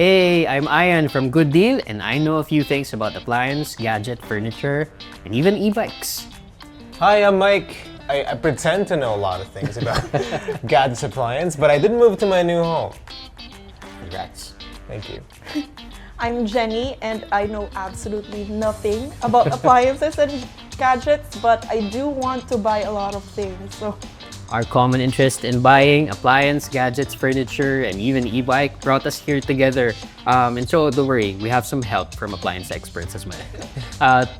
Hey, I'm Ian from Good Deal, and I know a few things about appliance, gadget, furniture, and even e-bikes. Hi, I'm Mike. I pretend to know a lot of things about gadgets appliance, but I did move to my new home. Congrats. Thank you. I'm Jenny, and I know absolutely nothing about appliances and gadgets, but I do want to buy a lot of things. So, Our common interest in buying appliance, gadgets, furniture, and even e-bike brought us here together. And so don't worry, we have some help from appliance experts as well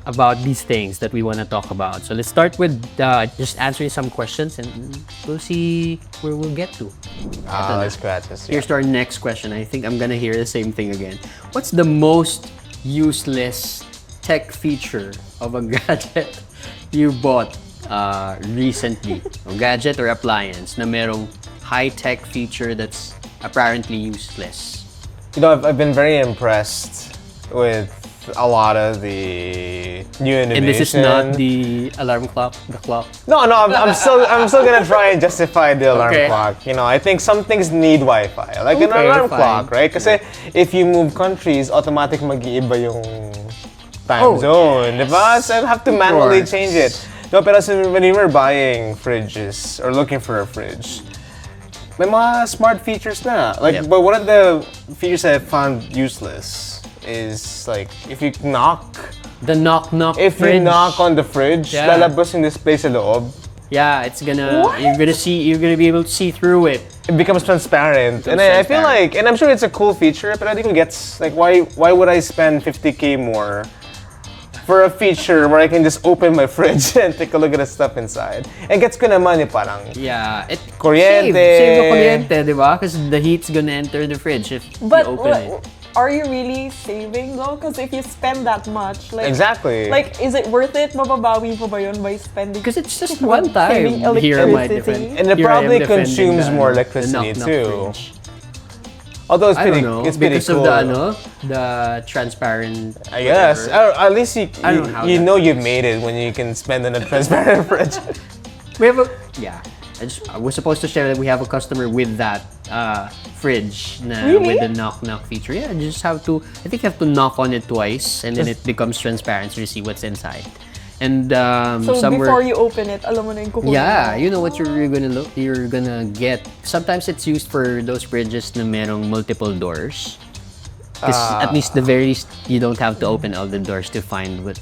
about these things that we want to talk about. So let's start with just answering some questions and we'll see where we'll get to. Let's practice. Here's to our next question. I think I'm gonna hear the same thing again. What's the most useless tech feature of a gadget you bought recently? A gadget or appliance na merong high-tech feature that's apparently useless? You know, I've been very impressed with a lot of the new innovation. And this is not the alarm clock, the clock. No, I'm still gonna try and justify the alarm Okay. clock. You know, I think some things need Wi-Fi, like an Okay, alarm fine. clock, right? Kasi if you move countries, automatic mag-iiba yung time Oh, zone, diba? So I have to manually course. change it. No, pero when we were buying fridges or looking for a fridge, may mga smart features na. Like, Yep. but one of the features I found useless is like if you knock. The knock-knock If fridge. you knock on the fridge, Yeah. lalabas yung display sa loob. Yeah, it's gonna, What? you're gonna be able to see through it. It becomes transparent. And I feel transparent. like, and I'm sure it's a cool feature, but I think it gets, like, why would I spend 50K more for a feature where I can just open my fridge and take a look at the stuff inside? And gets ko naman yung parang, Yeah, it Kuryente. save the kuryente, di ba? Because the heat's gonna enter the fridge if but you open it. are you really saving though? Because if you spend that much, like, exactly. like, is it worth it? Mababawi mo ba yun by spending? Because it's just one time. Saving Here am I electricity. defend. And it here I am probably defending consumes the, more the electricity knock-knock too. fridge. Although it's I pretty, don't know, it's pretty because cool. of the transparent. I guess. whatever. Or at least I don't know how you that know you've made it when you can spend in a transparent fridge. We have a we're supposed to share that we have a customer with that fridge na, Really? with the knock feature. Yeah, you just have to. I think you have to knock on it twice, and then it becomes transparent so you see what's inside. And So somewhere. before you open it, alam mo na yung kukunin Yeah, mo. you know what you're gonna get. Sometimes it's used for those fridges na merong multiple doors. Because at least the very least, you don't have to open all the doors to find what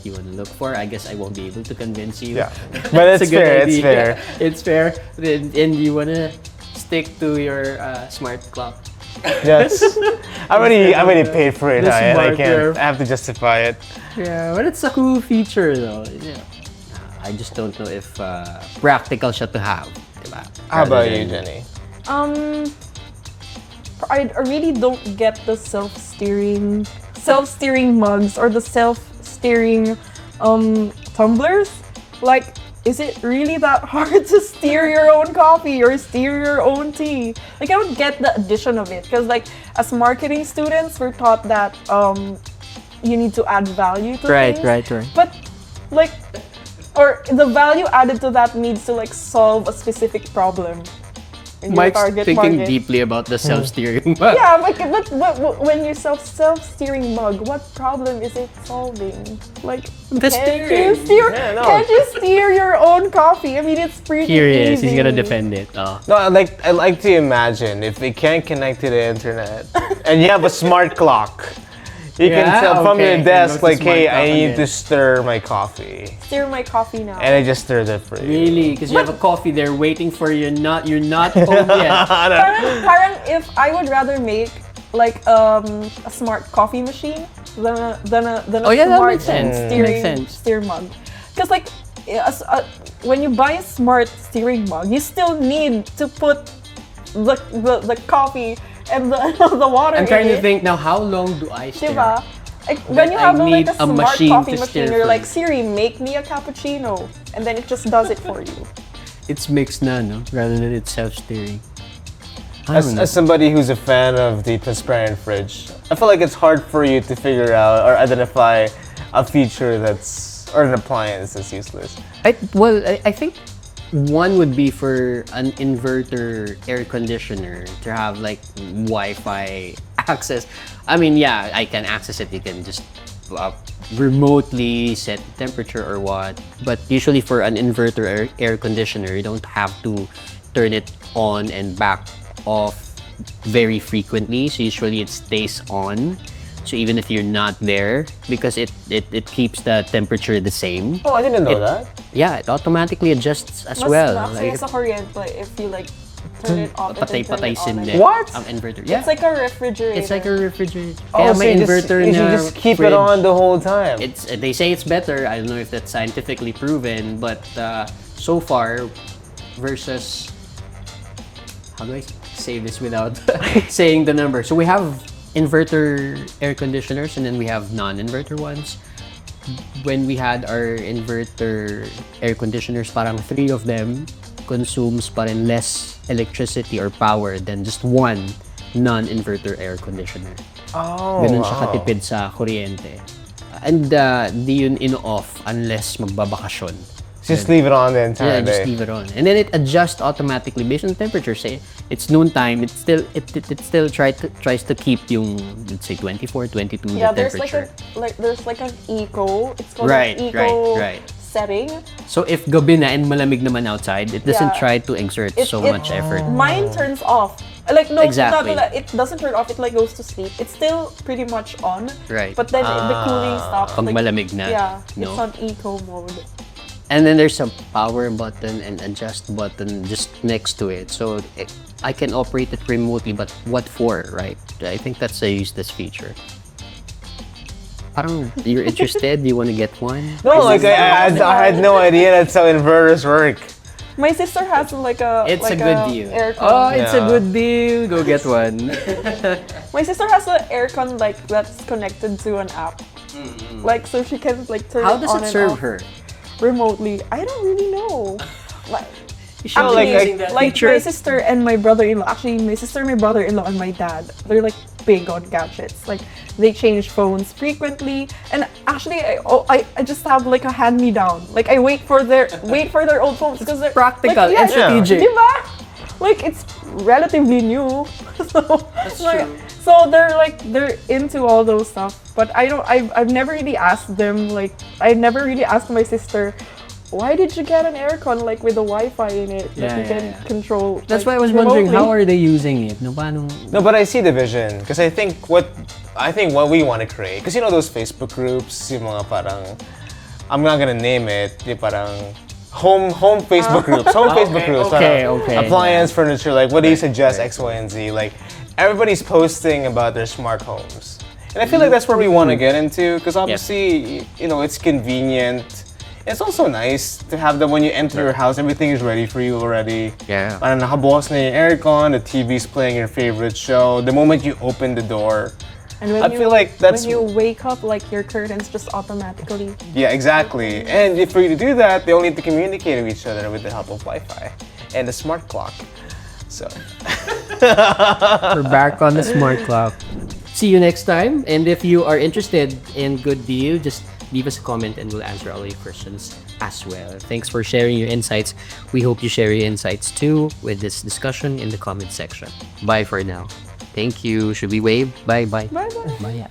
you want to look for. I guess I won't be able to convince you. Yeah. But it's a good fair, it's idea. fair. It's fair. And you wanna stick to your smart clock. Yes. I already paid for it. The I smart can't. curve. I have to justify it. Yeah, but it's a cool feature though. Yeah. I just don't know if practical siya to have. Diba? How about Rather you, than- Jenny? I really don't get the self-steering mugs or the self-steering tumblers. Like, is it really that hard to steer your own coffee or steer your own tea? Like, I don't get the addition of it because, like, as marketing students, we're taught that you need to add value to things. Right. But, like, or the value added to that needs to, like, solve a specific problem in your Mike's target thinking market. deeply about the self-steering. Yeah, but when you're self-steering mug, what problem is it solving? Like, The can't steering. you steer? Yeah, no. Can't you steer your own coffee? I mean, it's pretty Here he is. easy. He's gonna defend it. Oh. No, I like to imagine if it can't connect to the internet and you have a smart clock. You can Yeah, tell from okay. your You can desk, go to like, smart hey, clock I need again. to stir my coffee. Steer my coffee now. And I just stirred it for you. Really? Because you have a coffee there waiting for you. You're not home yet. Parang if I would rather make like a smart coffee machine than a Oh, yeah, that smart makes sense. steering Makes sense. steer mug. Because like when you buy a smart steering mug, you still need to put the coffee and the water I'm trying in to it. think now. How long do I steer? Diba? Like, when you have I like need a a smart machine coffee to machine, steer you're for like, you. Siri, make me a cappuccino. And then it just does it for you. It's mixed na, no? Rather than it's self-steering. I As, don't know. as somebody who's a fan of the transparent fridge, I feel like it's hard for you to figure out or identify a feature or an appliance that's useless. I think one would be for an inverter air conditioner to have like Wi-Fi access. I mean, yeah, I can access it. You can just remotely set the temperature or what. But usually for an inverter air conditioner, you don't have to turn it on and back off very frequently. So usually it stays on. So even if you're not there, because it keeps the temperature the same. Oh, I didn't know that. Yeah, it automatically adjusts as Mas well. actually sa kuryente if you like turn it off and then turn Patay-patay it on sin again. din What? ang inverter. Yeah. It's like a refrigerator. It's like a refrigerator. Oh, Kaya so may you inverter you na just keep fridge. it on the whole time. It's they say it's better. I don't know if that's scientifically proven, but so far versus how do I say this without saying the number? So we have inverter air conditioners and then we have non-inverter ones. When we had our inverter air conditioners, parang 3 of them consumes pa rin less electricity or power than just one non-inverter air conditioner. Oh, Ganun siya katipid sa kuryente. And di yun in-off unless magbabakasyon. Just leave it on the Yeah, entire just day. leave it on. And then it adjusts automatically based on the temperature. Say it's noontime, it still tries to keep yung, let's say 24, 22 Yeah, the there's temperature. there's like an eco. It's called Right, an eco right. setting. So if gabi na and malamig naman outside, it doesn't Yeah. try to exert so much effort. Mine turns off. Like no, Exactly. it doesn't turn off. It like goes to sleep. It's still pretty much on. Right. But then the cooling stops. Pag malamig na, Yeah, no? it's on eco mode. And then there's a power button and adjust button just next to it. So I can operate it remotely, but what for, right? I think that's a useless feature. Parang you're interested? You want to get one? No, like I had no idea that's how inverters work. My sister has like a It's like a good deal. aircon. Oh, it's a Yeah. good deal. Go get one. My sister has an aircon like that's connected to an app. Like so she can like turn How it does on it and serve off her? remotely. I don't really know. Like, should, actually, like, like my sister and my brother-in-law. Actually, my sister, my brother-in-law, and my dad. They're like big on gadgets. Like they change phones frequently. And actually, I just have like a hand-me-down. Like I wait for their old phones because they're Practical like, and strategic. Diba? Like it's relatively new. So like, true. so they're into all those stuff. But I've never really asked them, like I never really asked my sister, why did you get an aircon like with the Wi-Fi in it that Yeah, you can yeah. control? That's like, why I was wondering, remotely? how are they using it? No, paano? No, but I see the vision because I think what we want to create, because you know those Facebook groups, yung mga parang, I'm not gonna name it, yung parang home Facebook groups, Facebook groups, okay, parang okay. appliance, furniture, like what do you suggest X, Y, and Z? Like everybody's posting about their smart homes, and I feel like that's where we want to get into because obviously you know it's convenient. It's also nice to have that when you enter your house, everything is ready for you already. Yeah. Parang nakabukas na yung aircon, the TV's playing your favorite show. The moment you open the door, And when I feel like that's- when you wake up, like your curtains just automatically. yeah, exactly. And if for you to do that, they all need to communicate with each other with the help of Wi-Fi and the smart clock. So, We're back on the smart clock. See you next time. And if you are interested in Good Deal, just leave us a comment and we'll answer all your questions as well. Thanks for sharing your insights. We hope you share your insights too with this discussion in the comment section. Bye for now. Thank you. Should we wave? Bye. Bye bye. Bye.